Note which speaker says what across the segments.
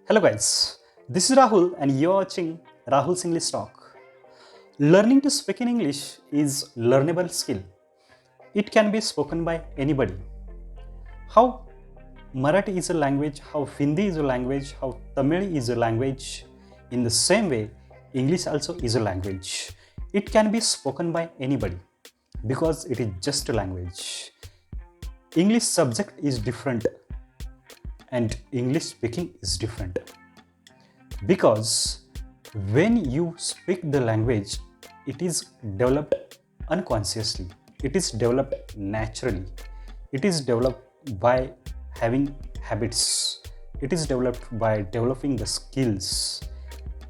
Speaker 1: Hello guys, this is Rahul and you're watching Rahul's English Talk. Learning to speak in English is learnable skill. It can be spoken by anybody. How Marathi is a language, how Hindi is a language, how Tamil is a language. In the same way, English also is a language. It can be spoken by anybody because it is just a language. English subject is different and English speaking is different. Because when you speak the language, it is developed unconsciously, it is developed naturally, it is developed by having habits, it is developed by developing the skills.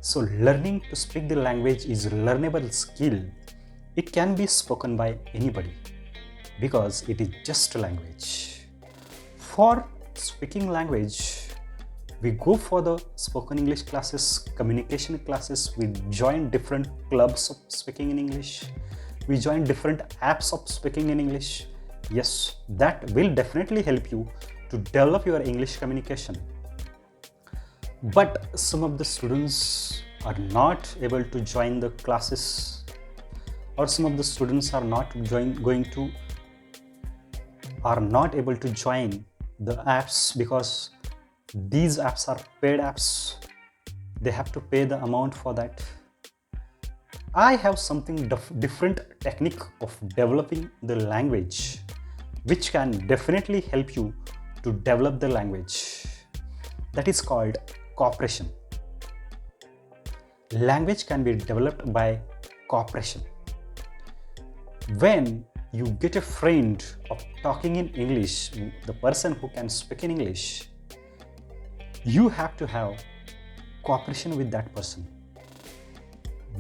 Speaker 1: So, learning to speak the language is a learnable skill. It can be spoken by anybody because it is just a language. For speaking language, we go for the spoken English classes, communication classes, we join different clubs of speaking in English, we join different apps of speaking in English. Yes, that will definitely help you to develop your English communication. But some of the students are not able to join the classes, or some of the students are not able to join the apps because these apps are paid apps. They have to pay the amount for that. I have something different technique of developing the language which can definitely help you to develop the language. That is called cooperation. Language can be developed by cooperation. When you get a friend of talking in English, the person who can speak in English, you have to have cooperation with that person.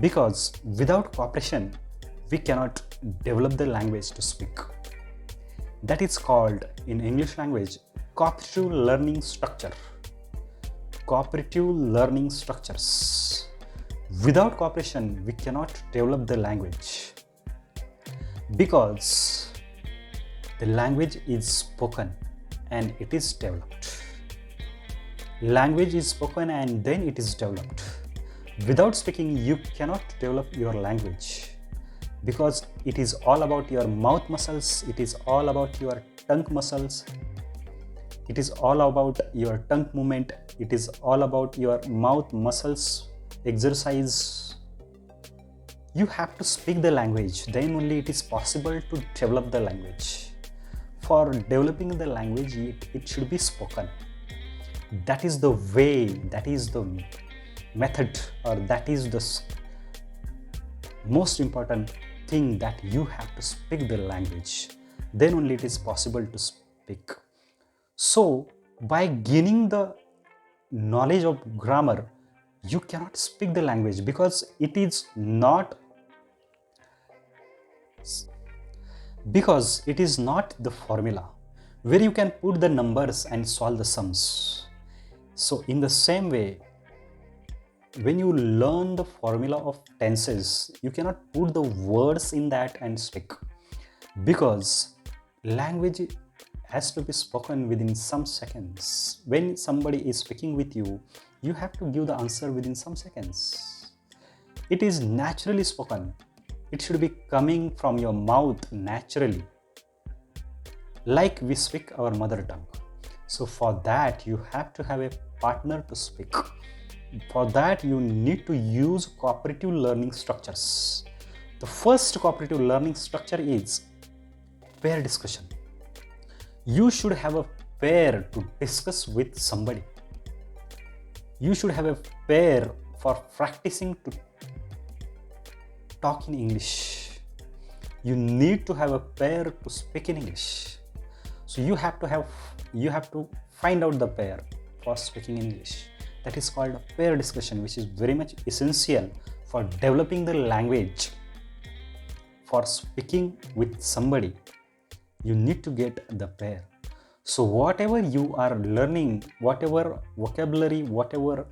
Speaker 1: Because without cooperation, we cannot develop the language to speak. That is called in English language cooperative learning structure. Cooperative learning structures. Without cooperation, we cannot develop the language. Because the language is spoken and it is developed. Language is spoken and then it is developed. Without speaking, you cannot develop your language because it is all about your mouth muscles, it is all about your tongue muscles, it is all about your tongue movement, it is all about your mouth muscles exercise. You have to speak the language, then only it is possible to develop the language. For developing the language, it should be spoken. That is the way, that is the method, or that is the most important thing, that you have to speak the language. Then only it is possible to speak. So, by gaining the knowledge of grammar, you cannot speak the language because it is not the formula where you can put the numbers and solve the sums. So in the same way, when you learn the formula of tenses, you cannot put the words in that and speak, because language has to be spoken within some seconds. When somebody is speaking with you, you have to give the answer within some seconds. It is naturally spoken. It should be coming from your mouth naturally, like we speak our mother tongue. So for that, you have to have a partner to speak. For that, you need to use cooperative learning structures. The first cooperative learning structure is pair discussion. You should have a pair to discuss with somebody. You should have a pair for practicing to talk in English. You need to have a pair to speak in English. So you have to find out the pair for speaking English. That is called a pair discussion, which is very much essential for developing the language. For speaking with somebody, you need to get the pair. So whatever you are learning, whatever vocabulary, whatever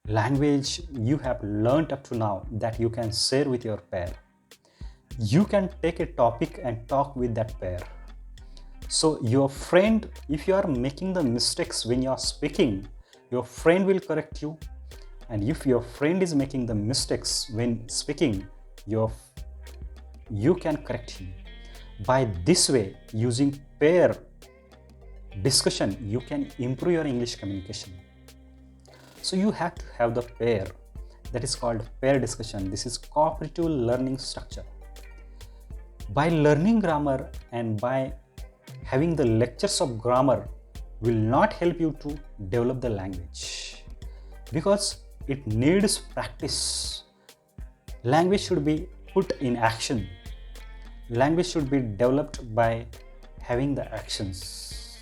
Speaker 1: language you have learned up to now, that you can share with your pair. You can take a topic and talk with that pair. So your friend, if you are making the mistakes when you are speaking, your friend will correct you, and if your friend is making the mistakes when speaking, you can correct him. By this way, using pair discussion, you can improve your English communication. So you have to have the pair, that is called pair discussion. This is cooperative learning structure. By learning grammar and by having the lectures of grammar will not help you to develop the language, because it needs practice. Language should be put in action. Language should be developed by having the actions,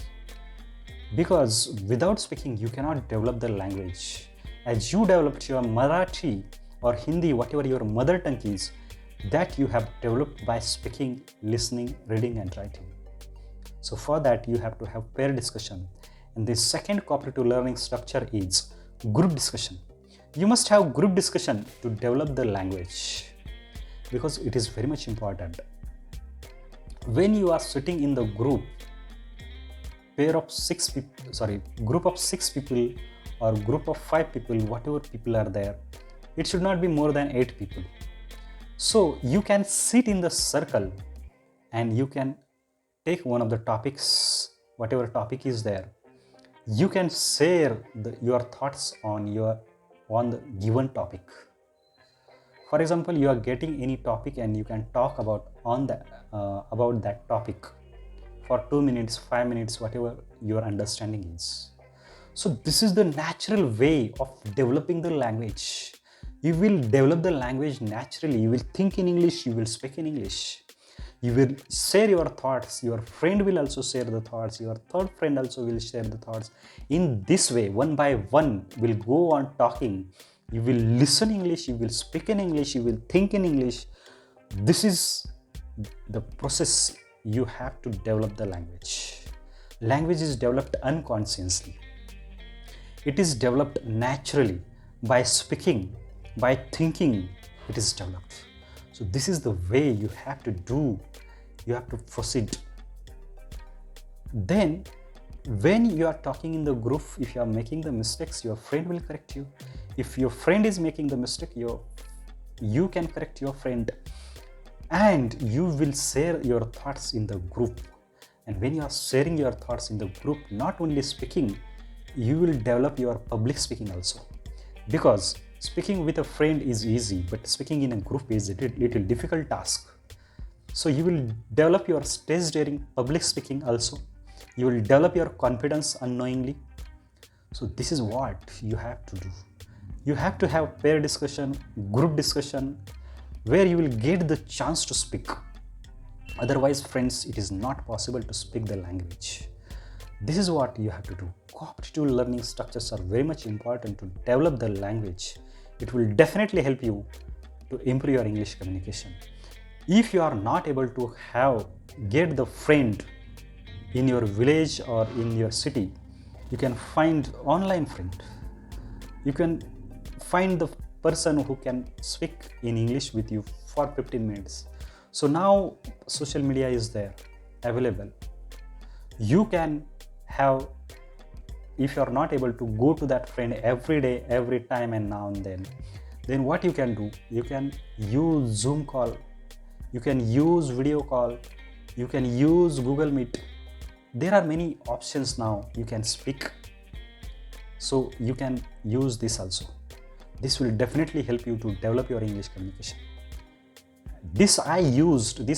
Speaker 1: because without speaking you cannot develop the language. As you developed your Marathi or Hindi, whatever your mother tongue is, that you have developed by speaking, listening, reading and writing. So for that you have to have pair discussion. And the second cooperative learning structure is group discussion. You must have group discussion to develop the language, because it is very much important. When you are sitting in the group, group of 6 people or group of 5 people, whatever people are there, it should not be more than 8 people. So you can sit in the circle and you can take one of the topics, whatever topic is there. You can share your thoughts on the given topic. For example, you are getting any topic and you can talk about that topic for 2 minutes, 5 minutes, whatever your understanding is. So this is the natural way of developing the language. You will develop the language naturally. You will think in English, you will speak in English. You will share your thoughts. Your friend will also share the thoughts. Your third friend also will share the thoughts. In this way, one by one, will go on talking. You will listen English, you will speak in English, you will think in English. This is the process you have to develop the language. Language is developed unconsciously. It is developed naturally by speaking, by thinking. It is developed. So this is the way you have to do. You have to proceed. Then when you are talking in the group, if you are making the mistakes, your friend will correct you. If your friend is making the mistake, you can correct your friend, and you will share your thoughts in the group. And when you are sharing your thoughts in the group, not only speaking, you will develop your public speaking also, because speaking with a friend is easy, but speaking in a group is a little difficult task. So you will develop your stage daring, public speaking also. You will develop your confidence unknowingly. So this is what you have to do. You have to have pair discussion, group discussion, where you will get the chance to speak. Otherwise, friends, it is not possible to speak the language. This is what you have to do. Cooperative learning structures are very much important to develop the language. It will definitely help you to improve your English communication. If you are not able to get the friend in your village or in your city, you can find online friend. You can find the person who can speak in English with you for 15 minutes. So now social media is there, available. You can have, if you are not able to go to that friend every day, every time and now and then what you can do, you can use Zoom call, you can use video call, you can use Google Meet. There are many options now you can speak. So you can use this also. This will definitely help you to develop your English communication. These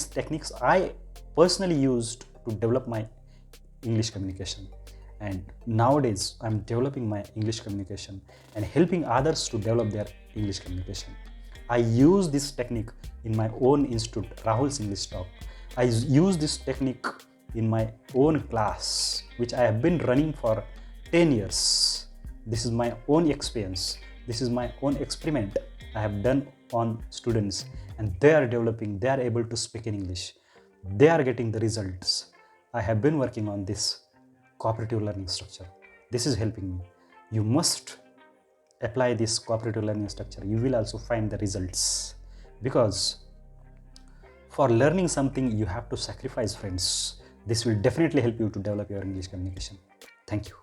Speaker 1: techniques I personally used to develop my English communication. And nowadays I'm developing my English communication and helping others to develop their English communication. I use this technique in my own institute, Rahul's English Talk. I use this technique in my own class, which I have been running for 10 years. This is my own experience. This is my own experiment I have done on students, and they are developing, they are able to speak in English. They are getting the results. I have been working on this cooperative learning structure. This is helping me. You must apply this cooperative learning structure. You will also find the results, because for learning something you have to sacrifice, friends. This will definitely help you to develop your English communication. Thank you.